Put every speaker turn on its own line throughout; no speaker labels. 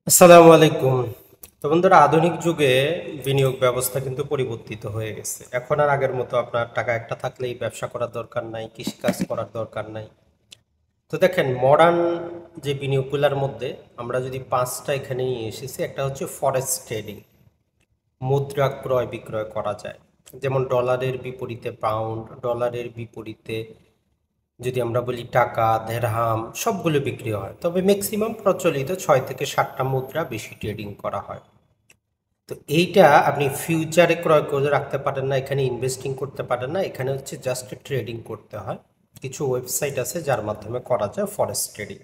আসসালামু আলাইকুম। তো বন্ধুরা, আধুনিক যুগে বিনিয়োগ ব্যবস্থা কিন্তু পরিবর্তিত হয়ে গেছে। এখন আর আগের মতো আপনার টাকা একটা থাকলেই ব্যবসা করার দরকার নাই, কৃষিকাজ করার দরকার নাই। তো দেখেন, মডার্ন যে বিনিয়োগগুলোর মধ্যে আমরা যদি পাঁচটা এখানে নিয়ে এসেছি, একটা হচ্ছে ফরেক্স ট্রেডিং। মুদ্রা ক্রয় বিক্রয় করা যায়, যেমন ডলারের বিপরীতে পাউন্ড, ডলারের বিপরীতে যদি আমরা বলি টাকা, দেরহাম, সবগুলো বিক্রি হয়। তবে ম্যাক্সিমাম প্রচলিত 6 থেকে 7টা মুদ্রা বেশি ট্রেডিং করা হয়। তো এইটা আপনি ফিউচারে ক্রয় করে রাখতে পারেন না, এখানে ইনভেস্টিং করতে পারেন না, এখানে হচ্ছে জাস্ট ট্রেডিং করতে হয়। কিছু ওয়েবসাইট আছে যার মাধ্যমে করা যায় ফরেক্স ট্রেডিং।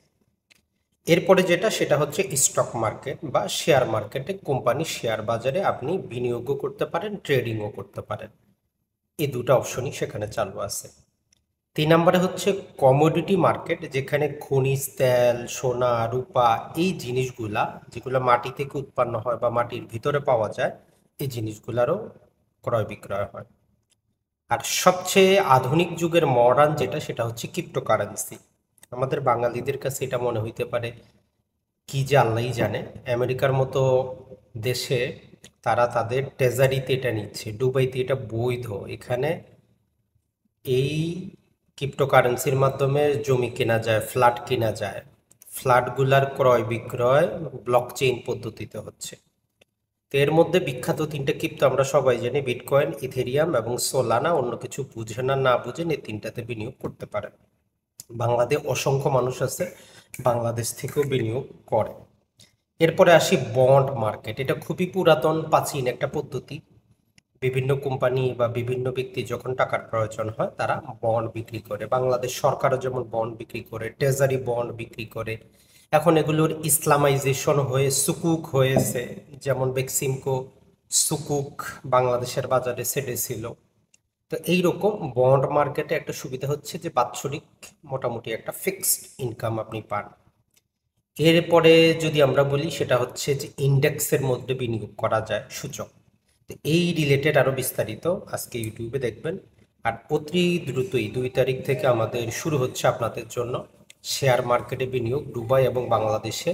এরপরে যেটা, সেটা হচ্ছে স্টক মার্কেট বা শেয়ার মার্কেটে, কোম্পানি শেয়ার বাজারে আপনি বিনিয়োগও করতে পারেন, ট্রেডিংও করতে পারেন। এই দুটো অপশনই সেখানে চালু আছে। 3 নম্বরে হচ্ছে কমোডিটি মার্কেট, যেখানে খনিজ তেল, সোনা, রূপা, এই জিনিসগুলা যেগুলো মাটি থেকে উৎপন্ন হয় বা মাটির ভিতরে পাওয়া যায়, এই জিনিসগুলারও ক্রয় বিক্রয় হয়। আর সবচেয়ে আধুনিক যুগের মডার্ন যেটা, সেটা হচ্ছে ক্রিপ্টোকারেন্সি। আমাদের বাঙালিদের কাছে এটা মনে হইতে পারে কি যে আল্লাহই জানে, আমেরিকার মতো দেশে তারা তাদের ট্রেজারিতে এটা নিচ্ছে, দুবাইতে এটা বৈধ। এখানে এই ক্রিপ্টোকারেন্সির মাধ্যমে জমি কেনা যায়, ফ্ল্যাট কেনা যায়। ফ্ল্যাটগুলার ক্রয় বিক্রয় ব্লকচেইন পদ্ধতিতে হচ্ছে। তো এর মধ্যে বিখ্যাত 3টে ক্রিপ্টো আমরা সবাই জানি, বিটকয়েন, ইথেরিয়াম এবং সোলানা। অন্য কিছু বুঝেন আর না বুঝেন, এই 3টাতে বিনিয়োগ করতে পারেন। বাংলাদেশ অসংখ্য মানুষ আছে, বাংলাদেশ থেকেও বিনিয়োগ করে। এরপরে আসি বন্ড মার্কেট। এটা খুবই পুরাতন প্রাচীন একটা পদ্ধতি। বিভিন্ন কোম্পানি বা বিভিন্ন ব্যক্তি যখন টাকার প্রয়োজন হয়, তারা বন্ড বিক্রি করে। বাংলাদেশ সরকারও যেমন বন্ড বিক্রি করে, ট্রেজারি বন্ড বিক্রি করে। এখন এগুলোর ইসলামাইজেশন হয়ে সুকুক হয়েছে, যেমন বেক্সিমকো সুকুক বাংলাদেশের বাজারে ছেড়েছিল। তো এইরকম বন্ড মার্কেটে একটা সুবিধা হচ্ছে যে বাৎসরিক মোটামুটি একটা ফিক্সড ইনকাম আপনি পান। এরপরে যদি আমরা বলি, সেটা হচ্ছে যে ইন্ডেক্সের মধ্যে বিনিয়োগ করা যায়, সূচক। তো এই রিলেটেড আরো বিস্তারিত আজকে ইউটিউবে দেখবেন। আর অতি দ্রুতই 2 তারিখ থেকে আমাদের শুরু হচ্ছে আপনাদের জন্য শেয়ার মার্কেটে বিনিয়োগ, দুবাই এবং বাংলাদেশে।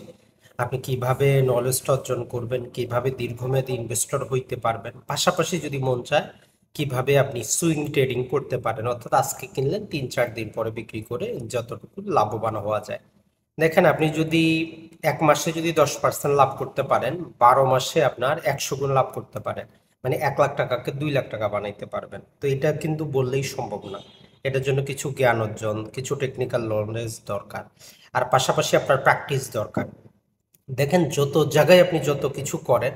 আপনি কিভাবে নলেজটা অর্জন করবেন, কিভাবে দীর্ঘমেয়াদী ইনভেস্টর হইতে পারবেন, পাশাপাশি যদি মন চায় কিভাবে আপনি সুইং ট্রেডিং করতে পারেন, অর্থাৎ আজকে কিনলেন 3-4 দিন পরে বিক্রি করে যতটুকু লাভবান হওয়া যায়। দেখেন, আপনি যদি 1 মাসে যদি 10% লাভ করতে পারেন, 12 মাসে আপনার 100 গুণ লাভ করতে পারেন। মানে 1 লাখ টাকাকে 2 লাখ টাকা বানাইতে পারবেন। তো এটা কিন্তু বললেই সম্ভব না। এটার জন্য কিছু জ্ঞান অর্জন, কিছু টেকনিক্যাল নলেজ দরকার। আর পাশাপাশি আপনার প্র্যাকটিস দরকার। দেখেন, যত জায়গায় আপনি যত কিছু করেন,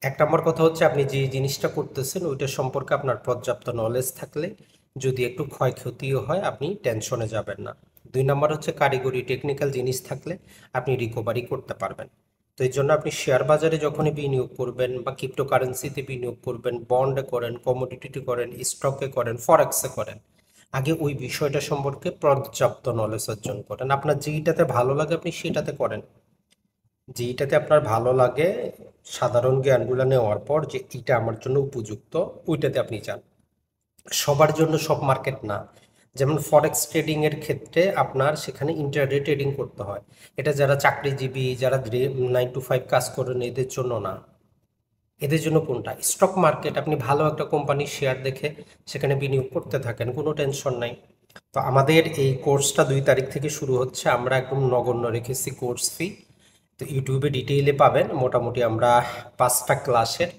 1 নম্বর কথা হচ্ছে আপনি যে জিনিসটা করতেছেন ওইটা সম্পর্কে আপনার পর্যাপ্ত নলেজ থাকলে যদি একটু ক্ষয়ক্ষতিও হয়, আপনি টেনশনে যাবেন না। 2 নম্বর হচ্ছে কারিগরি টেকনিক্যাল জিনিস থাকলে আপনি রিকভারি করতে পারবেন। তো এই জন্য আপনি শেয়ার বাজারে যখনই বিনিয়োগ করবেন বা ক্রিপ্টোকারেন্সিতে বিনিয়োগ করবেন, বন্ডে করেন, কমোডিটিতে করেন, স্টকে করেন, ফরেক্সে করেন, আগে ওই বিষয়টা সম্পর্কে পর্যাপ্ত নলেজ অর্জন করেন। আপনার যেইটাতে ভালো লাগে আপনি সেটাতে করেন। যেইটাতে আপনার ভালো লাগে, সাধারণ জ্ঞানগুলো নেওয়ার পর যে এটা আমার জন্য উপযুক্ত, ওইটাতে আপনি যান। সবার জন্য সব মার্কেট না। যেমন ফরেক্স ট্রেডিং এর ক্ষেত্রে আপনার সেখানে ইন্টারডে ট্রেডিং করতে হয়। এটা যারা চাকরিজীবী, যারা 9 to 5 কাজ করেন, এদের জন্য না। এদের জন্য কোনটা, স্টক মার্কেট। আপনি ভালো একটা কোম্পানির শেয়ার দেখে সেখানে বিনিয়োগ করতে থাকেন, কোনো টেনশন নাই। তো আমাদের এই কোর্সটা 2 তারিখ থেকে শুরু হচ্ছে। আমরা একদম নগণ্য রেখেছি কোর্স ফি। তো ইউটিউবে ডিটেইলে পাবেন। মোটামুটি আমরা 5টা ক্লাসের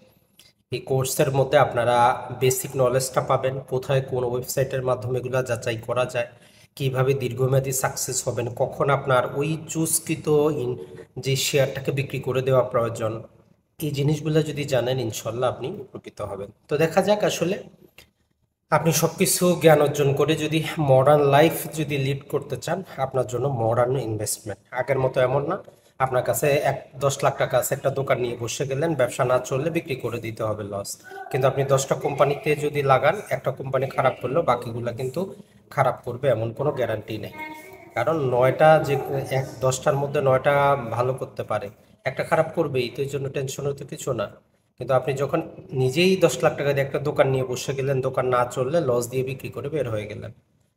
এই কোর্সের মধ্যে আপনারা বেসিক নলেজটা পাবেন, কোথায় কোন ওয়েবসাইটের মাধ্যমে এগুলো যাচাই করা যায়, কিভাবে দীর্ঘমেয়াদী সাকসেস হবেন, কখন আপনার ওই চুজকৃত যে শেয়ারটাকে বিক্রি করে দেওয়া প্রয়োজন। এই জিনিসগুলো যদি জানেন, ইনশাল্লাহ আপনি উপকৃত হবেন। তো দেখা যাক, আসলে আপনি সবকিছু জ্ঞান অর্জন করে যদি মডার্ন লাইফ যদি লিড করতে চান, আপনার জন্য মডার্ন ইনভেস্টমেন্ট। আগের মতো এমন না আপনার কাছে 10 লাখ টাকা আছে, একটা দোকান নিয়ে বসে গেলেন, ব্যবসা না চললে বিক্রি করে দিতে হবে, লস। কিন্তু আপনি 10টা কোম্পানিতে যদি লাগান, একটা কোম্পানি খারাপ করলেও বাকিগুলা কিন্তু খারাপ করবে, এমন কোনো গ্যারান্টি নেই। কারণ 9টা যে 10টার মধ্যে 9টা ভালো করতে পারে, একটা খারাপ করবেই, তো এই জন্য টেনশনের তো কিছু না। কিন্তু আপনি যখন নিজেই 10 লাখ টাকা দিয়ে একটা দোকান নিয়ে বসে গেলেন, দোকান না চললে লস দিয়ে বিক্রি করে বের হয়ে গেলেন,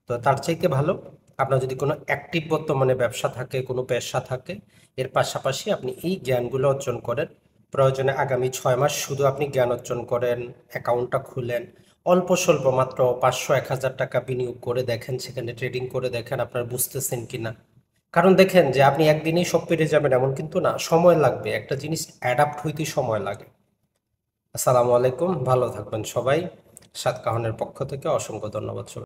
তো তো তার চাইতে ভালো আপনার যদি কোনো অ্যাক্টিভ বর্তমানে ব্যবসা থাকে, কোনো পেশা থাকে, এর পাশাপাশি আপনি এই জ্ঞানগুলো অর্জন করেন। প্রয়োজনে আগামী 6 মাস শুধু আপনি জ্ঞান অর্জন করেন, অ্যাকাউন্টটা খুলেন, অল্প স্বল্প মাত্র 500-1000 টাকা বিনিয়োগ করে দেখেন, সেখানে ট্রেডিং করে দেখেন আপনার বুঝতেছেন কিনা। কারণ দেখেন যে আপনি একদিনেই সব পেরে যাবেন এমন কিন্তু না, সময় লাগবে, একটা জিনিস অ্যাডাপ্ট হইতে সময় লাগে। আসসালামু আলাইকুম, ভালো থাকবেন সবাই। সাদ কাহনের পক্ষ থেকে অসংখ্য ধন্যবাদ সবাই।